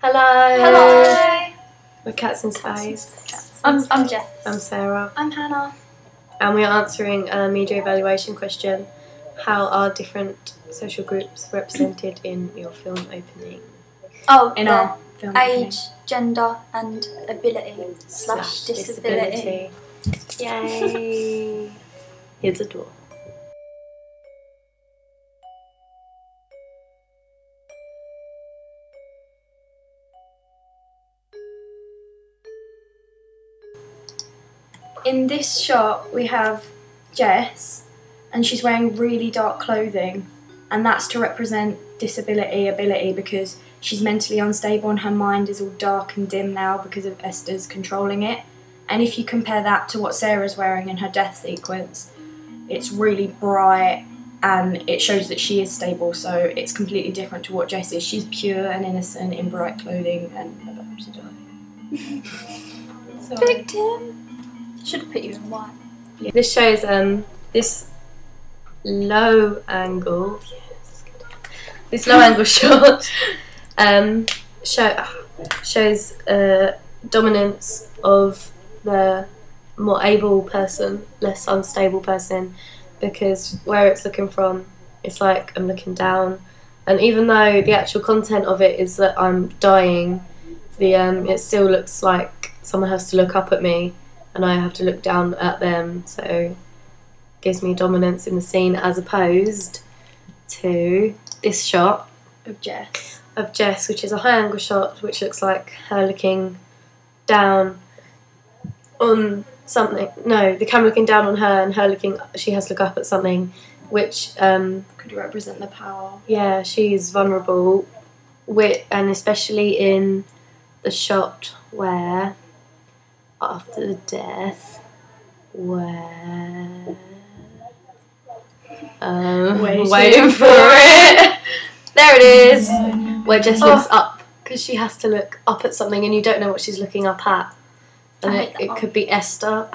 Hello. Hello. We're Cats in Space. I'm Jess. I'm Sarah. I'm Hannah. And we're answering a media evaluation question. How are different social groups represented in your film opening? Oh, In our film age, gender, and ability / disability. Yay! Here's a door. In this shot we have Jess and she's wearing really dark clothing, and that's to represent disability ability because she's mentally unstable and her mind is all dark and dim now because of Esther's controlling it. And if you compare that to what Sarah's wearing in her death sequence, it's really bright and it shows that she is stable, so it's completely different to what Jess is. She's pure and innocent in bright clothing and about to die. Victim. Should have put you in white. Yeah. This shows this low angle. Yes. This low angle shot shows dominance of the more able person, less unstable person, because where it's looking from, it's like I'm looking down, and even though the actual content of it is that I'm dying, it still looks like someone has to look up at me and I have to look down at them, so it gives me dominance in the scene, as opposed to this shot Of Jess, which is a high angle shot, which looks like her looking down on something. No, the camera looking down on her and her looking, she has to look up at something, which could represent the power. Yeah, she's vulnerable, and especially in the shot where after the death, where waiting for it. There it is, where Jess looks up, because she has to look up at something and you don't know what she's looking up at, and it could be Esther.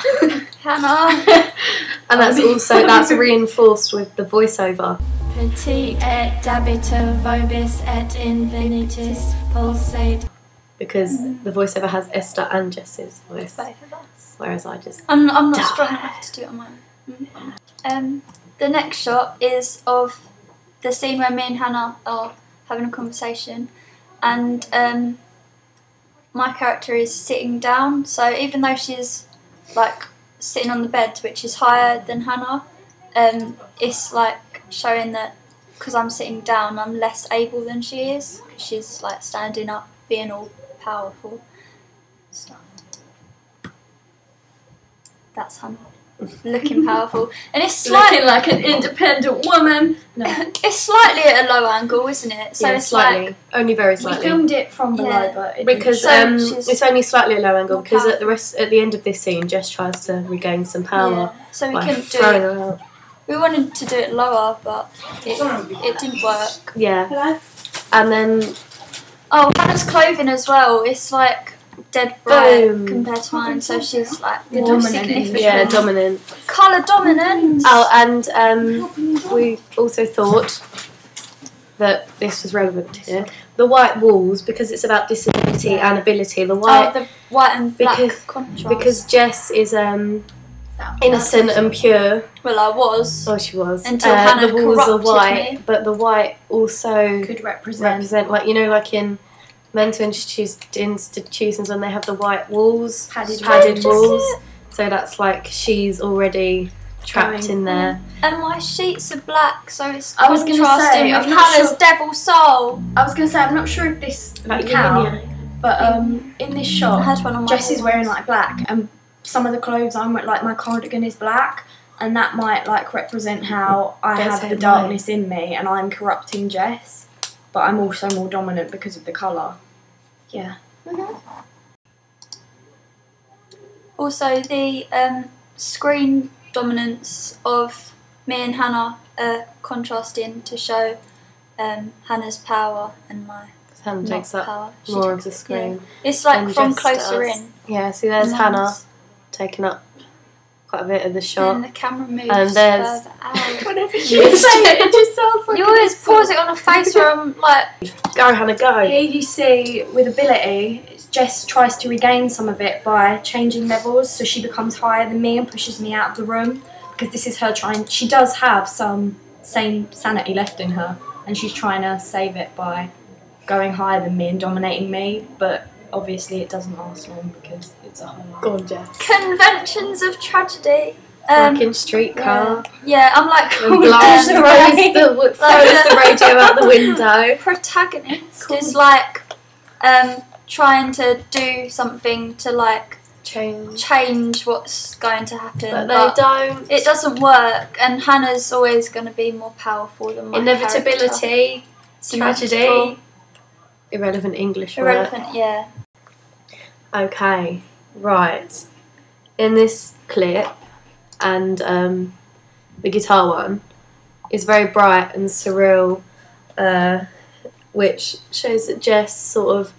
Hannah. And that's reinforced with the voiceover. Petit et dabita vobis et infinitis pulsate. Because the voiceover has Esther and Jess's voice, Both of us. whereas I just I'm not strong enough to do it on my own. The next shot is of the scene where me and Hannah are having a conversation, and my character is sitting down, so even though she's like sitting on the bed, which is higher than Hannah, it's like showing that because I'm sitting down I'm less able than she is, because she's like standing up, being all powerful stuff. That's Hannah. Looking powerful, and it's slightly Looking like an independent woman. No. It's slightly at a low angle, isn't it? So yeah, it's slightly, like only very We slightly. filmed it from below, Yeah. but it Because she's it's only slightly a low angle, more because at the end of this scene, Jess tries to regain some power so we by couldn't do throwing it. her out. We wanted to do it lower, but it didn't work. Yeah, Hello? and then Oh, Hannah's clothing as well. It's like dead bright Boom. compared to mine, so she's like The more dominant. significant. yeah, dominant. Colour dominance. Oh, and we also thought that this was relevant here. The white walls, because it's about disability and ability. The white, the white and black because- contrast. because Jess is innocent and pure. well, I was Oh, she was. until Hannah the walls are corrupted white, me. but the white also Could represent like, you know, like in mental institutions when they have the white walls, padded walls. So that's like she's already trapped Going. in there. And my sheets are black, so it's I was gonna contrasting say, with I'm not Hannah's sure- devil soul. I was going to say, I'm not sure if this Like count, but in this I shot, had one on my Jess is wall wearing once. like black, and some of the clothes I'm wearing, like my cardigan is black, and that might like represent how I Jess have the ain't darkness in me and I'm corrupting Jess, but I'm also more dominant because of the colour. Yeah. Also, the screen dominance of me and Hannah contrasting to show Hannah's power and my Hannah not takes up power. She more of takes the it, screen. yeah. It's like than from Jess closer does. in. Yeah, see, there's Nice. Hannah taking up quite a bit of the And shot. the camera moves And there's- further out. Whenever you say it, it just sounds like You always pause it on a face where I'm like, Go, Hannah, go. Here you see, with ability, Jess tries to regain some of it by changing levels, so she becomes higher than me and pushes me out of the room, because this is her trying. She does have some sane sanity left in her, and she's trying to save it by going higher than me and dominating me, but obviously it doesn't last long because it's a whole lot. Go on, Jess. conventions of tragedy. Fucking streetcar. Yeah, I'm like, Blanche throws the radio out the window. protagonist is like trying to do something to like change what's going to happen, But they don't. it doesn't work, and Hannah's always going to be more powerful than my character. Inevitability, tragedy, Inevitable. irrelevant English word. Irrelevant, yeah. Okay, right. In this clip, and the guitar one is very bright and surreal, which shows that Jess sort of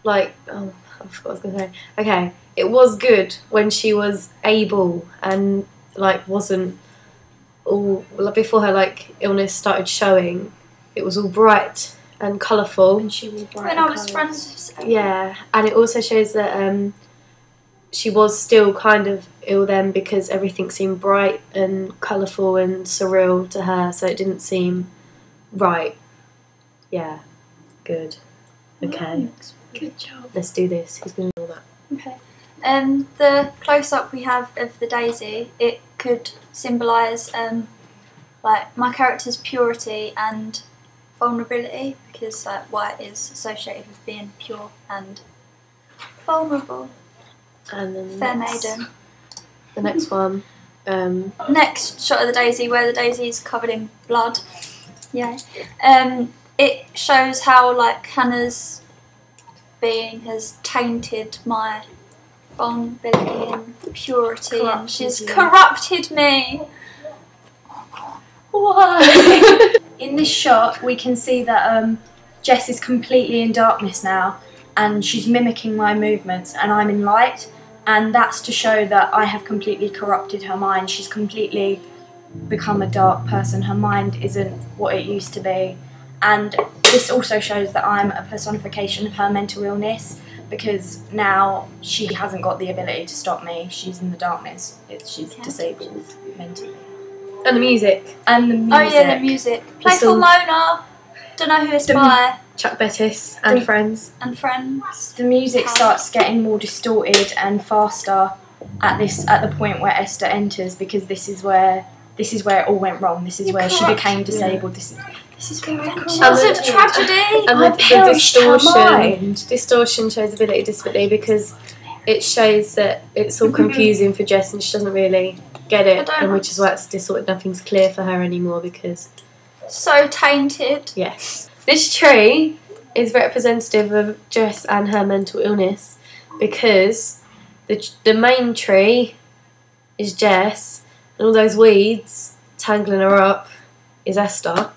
like, oh, I forgot what I was going to say. Okay, it was good when she was able and like wasn't all, like, before her like illness started showing, it was all bright and colourful. And she was bright When and I was coloured. friends with Sarah. Yeah, and it also shows that she was still kind of ill then because everything seemed bright and colourful and surreal to her, so it didn't seem right. Yeah, good. Okay, Good job. let's do this. Who's going to do all that? Okay. The close-up we have of the daisy, it could symbolise like my character's purity and vulnerability, because like white is associated with being pure and vulnerable. And then Fair maiden. the next one. Next shot of the daisy, where the daisy is covered in blood. Yeah. It shows how like Hannah's being has tainted my vulnerability and purity, and she's corrupted me. Why? In this shot, we can see that Jess is completely in darkness now, and she's mimicking my movements, and I'm in light, and that's to show that I have completely corrupted her mind. She's completely become a dark person. Her mind isn't what it used to be, and this also shows that I'm a personification of her mental illness, because now she hasn't got the ability to stop me. She's in the darkness. She's disabled mentally. And the music. And the music. Oh yeah, the music. Playful Mona. Don't know who it's by. Chuck Bettis and Friends. And Friends. The music starts getting more distorted and faster at the point where Esther enters, because this is where it all went wrong. This is where she became disabled. This is where I Conventions of tragedy. And the distortion shows ability disability, because it shows that it's all confusing for Jess and she doesn't really get it, and which is why it's distorted. Nothing's clear for her anymore because So tainted. yes. This tree is representative of Jess and her mental illness, because the main tree is Jess, and all those weeds tangling her up is Esther.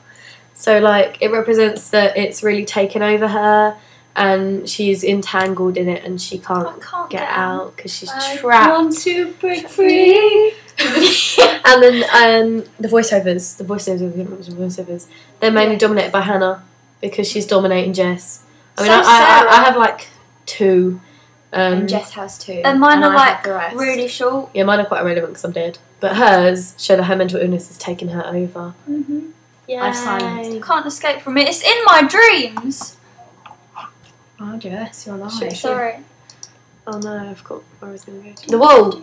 So like it represents that it's really taken over her, and she's entangled in it, and she can't get out because she's trapped. I want to break free. And then the voiceovers, they're mainly dominated by Hannah, because she's dominating Jess. I mean, So Sarah. I have like two. And Jess has two. And mine are I have the like rest. really short. Yeah, mine are quite irrelevant because I'm dead. But hers show that her mental illness has taken her over. Yeah, I've silenced. Can't escape from it. It's in my dreams. Oh, Jess, you're alive. Shit. Sorry. Oh no, I've got where I was going to go. The wall.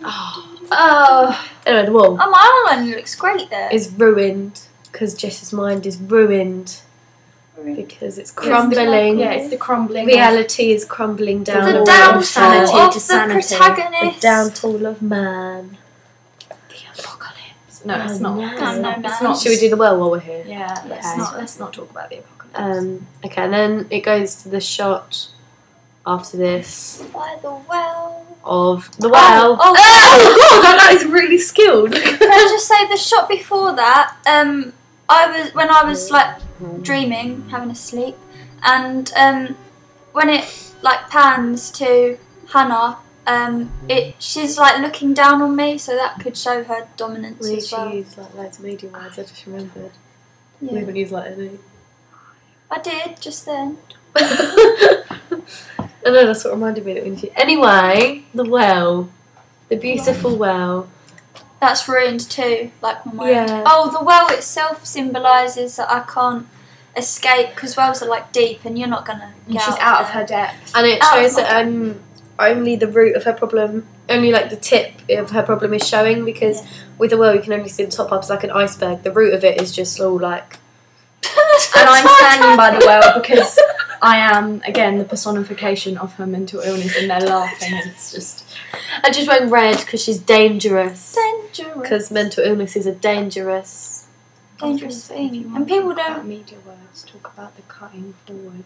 Oh. Anyway, the wall Oh, my outline looks great there. is ruined because Jess's mind is ruined because it's crumbling. Yeah, it's the crumbling. Reality is crumbling down. The all downfall sanity of to the sanity. protagonist. The downfall of man. The apocalypse. No, it's Oh, not. no. It's No, not. no. It's not. Should we do the well while we're here? Yeah, Okay. let's not talk about the apocalypse. Okay, and then it goes to the shot after this By the well. of the well. Oh, God, that is really skilled. Can I just say the shot before that? When I was like dreaming, having a sleep, and when it like pans to Hannah she's like looking down on me, so that could show her dominance We as well. used like loads of media words, I just remembered. Yeah. We haven't used like any. I did just then. I know, that's what reminded me that we need to. Anyway, the well. The beautiful well. That's ruined too, like my mind. Yeah. Oh, the well itself symbolises that I can't escape because wells are like deep and you're not gonna And get she's out out of there. her depth. And it Out of shows my that only the root of her problem, only like the tip of her problem is showing, because with the well you can only see the top up, it's like an iceberg. The root of it is just all like... And I'm standing by the well because I am, again, the personification of her mental illness, and they're laughing. It's just... I just went red because she's dangerous. Dangerous. Because mental illness is a dangerous thing. And people don't... media words, talk about the cutting forward.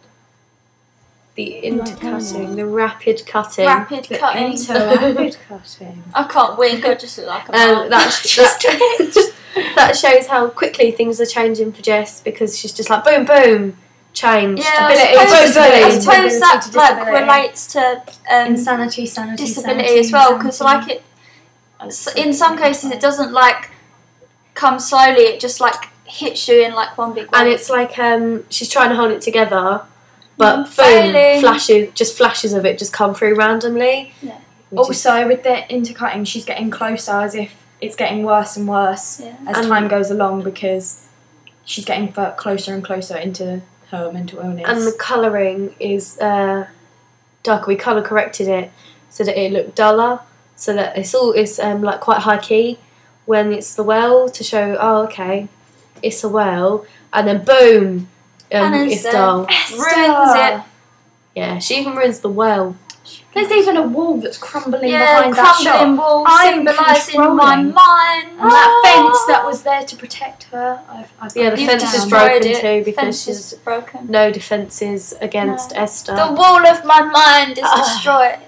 The intercutting, the rapid cutting. Rapid cutting. Rapid cutting. I can't wink, I just look like a man. That shows how quickly things are changing for Jess, because she's just like boom, boom, change. Yeah, Stability, I suppose Stability that to like disability. relates to Insanity, sanity, disability sanity, as well, because insanity. like in some cases it doesn't like come slowly, it just like hits you in like one big wave. And it's like she's trying to hold it together, but boom, failing. flashes of it just come through randomly. Yeah. Also, with the intercutting, she's getting closer, as if it's getting worse and worse as time goes along, because she's getting closer and closer into her mental illness. And the colouring is darker. We colour corrected it so that it looked duller, so that it's like quite high key when it's the well, to show, oh okay, it's a well, and then boom, it's dull. Ruins it. Yeah, she even ruins the well. There's even a wall that's crumbling Yeah, behind that crumbling shot. wall I'm symbolising my controlling. mind. And that fence that was there to protect her, I've Yeah, the You've fence is destroyed broken it. too, because Fence is she's broken. no defences against Esther. The wall of my mind is destroyed.